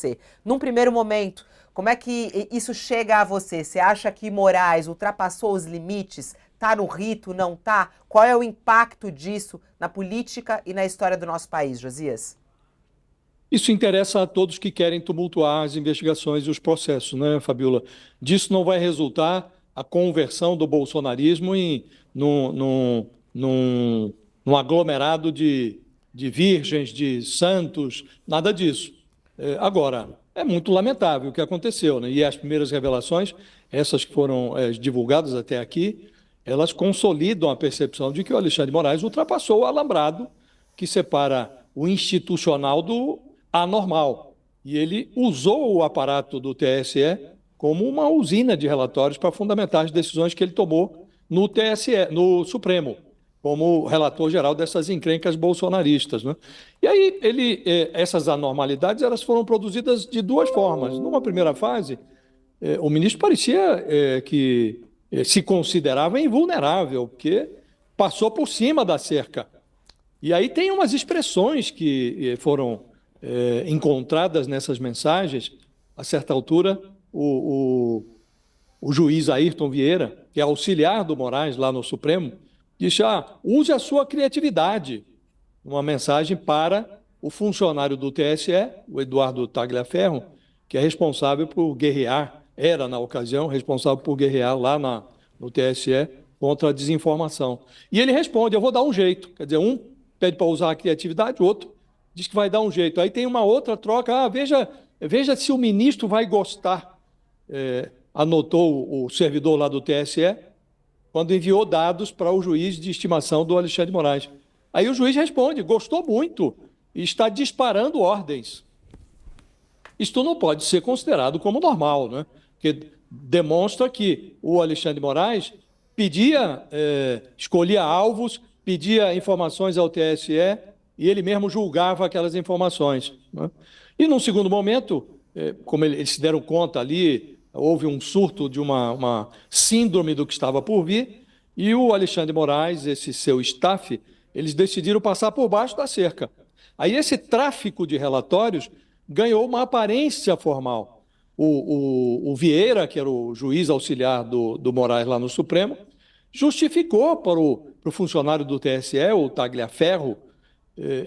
você. Num primeiro momento, como é que isso chega a você? Você acha que Moraes ultrapassou os limites? Está no rito, não está? Qual é o impacto disso na política e na história do nosso país, Josias? Isso interessa a todos que querem tumultuar as investigações e os processos, né, Fabiola? Disso não vai resultar a conversão do bolsonarismo num aglomerado de virgens, de santos, nada disso. Agora, é muito lamentável o que aconteceu, né? E as primeiras revelações, essas que foram divulgadas até aqui, elas consolidam a percepção de que o Alexandre de Moraes ultrapassou o alambrado que separa o institucional do anormal. E ele usou o aparato do TSE como uma usina de relatórios para fundamentar as decisões que ele tomou no TSE, no Supremo, como relator geral dessas encrencas bolsonaristas, né? E aí essas anormalidades elas foram produzidas de duas formas. Numa primeira fase, o ministro parecia que se considerava invulnerável, porque passou por cima da cerca. E aí tem umas expressões que foram encontradas nessas mensagens. A certa altura, o juiz Ayrton Vieira, que é auxiliar do Moraes lá no Supremo, disse: use a sua criatividade. Uma mensagem para o funcionário do TSE, o Eduardo Tagliaferro, que é responsável por guerrear, era na ocasião responsável por guerrear lá no TSE contra a desinformação. E ele responde: eu vou dar um jeito. Quer dizer, um pede para usar a criatividade, o outro diz que vai dar um jeito. Aí tem uma outra troca: veja se o ministro vai gostar. Anotou o servidor lá do TSE, quando enviou dados para o juiz de estimação do Alexandre de Moraes. Aí o juiz responde: gostou muito e está disparando ordens. Isto não pode ser considerado como normal, né? Porque demonstra que o Alexandre de Moraes escolhia alvos, pedia informações ao TSE e ele mesmo julgava aquelas informações, né? E, num segundo momento, como eles se deram conta ali, houve um surto de uma síndrome do que estava por vir, e o Alexandre de Moraes, esse seu staff, eles decidiram passar por baixo da cerca. Aí esse tráfico de relatórios ganhou uma aparência formal. O Vieira, que era o juiz auxiliar do Moraes lá no Supremo, justificou para o funcionário do TSE, o Tagliaferro,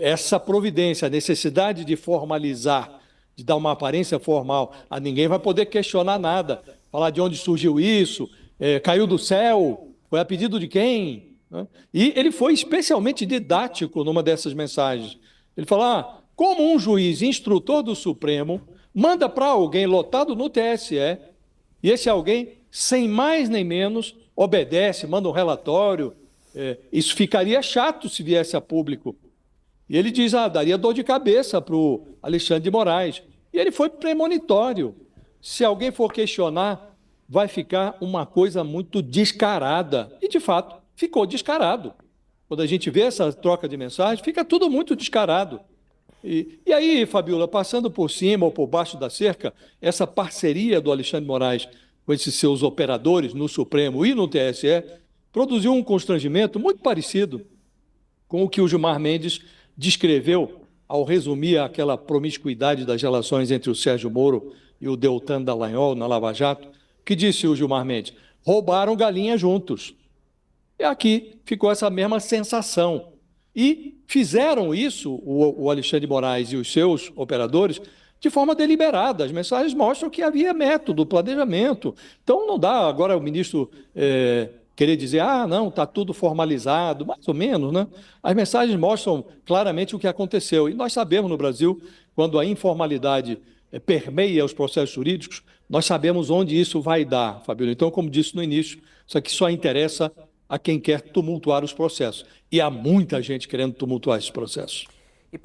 essa providência, a necessidade de formalizar, de dar uma aparência formal. Ninguém vai poder questionar nada, falar de onde surgiu isso, caiu do céu, foi a pedido de quem, né? E ele foi especialmente didático numa dessas mensagens. Ele falou: como um juiz instrutor do Supremo manda para alguém lotado no TSE, e esse alguém, sem mais nem menos, obedece, manda um relatório, isso ficaria chato se viesse a público. E ele diz: daria dor de cabeça para o Alexandre de Moraes. E ele foi premonitório. Se alguém for questionar, vai ficar uma coisa muito descarada. E, de fato, ficou descarado. Quando a gente vê essa troca de mensagens, fica tudo muito descarado. E aí, Fabiola, passando por cima ou por baixo da cerca, essa parceria do Alexandre de Moraes com esses seus operadores no Supremo e no TSE produziu um constrangimento muito parecido com o que o Gilmar Mendes descreveu ao resumir aquela promiscuidade das relações entre o Sérgio Moro e o Deltan Dallagnol na Lava Jato, que disse o Gilmar Mendes: roubaram galinha juntos. E aqui ficou essa mesma sensação. E fizeram isso, o Alexandre de Moraes e os seus operadores, de forma deliberada. As mensagens mostram que havia método, planejamento. Então, não dá agora o ministro querer dizer: não, está tudo formalizado, mais ou menos, né? As mensagens mostram claramente o que aconteceu. E nós sabemos no Brasil, quando a informalidade permeia os processos jurídicos, nós sabemos onde isso vai dar, Fabiola. Então, como disse no início, isso aqui só interessa a quem quer tumultuar os processos. E há muita gente querendo tumultuar esses processos.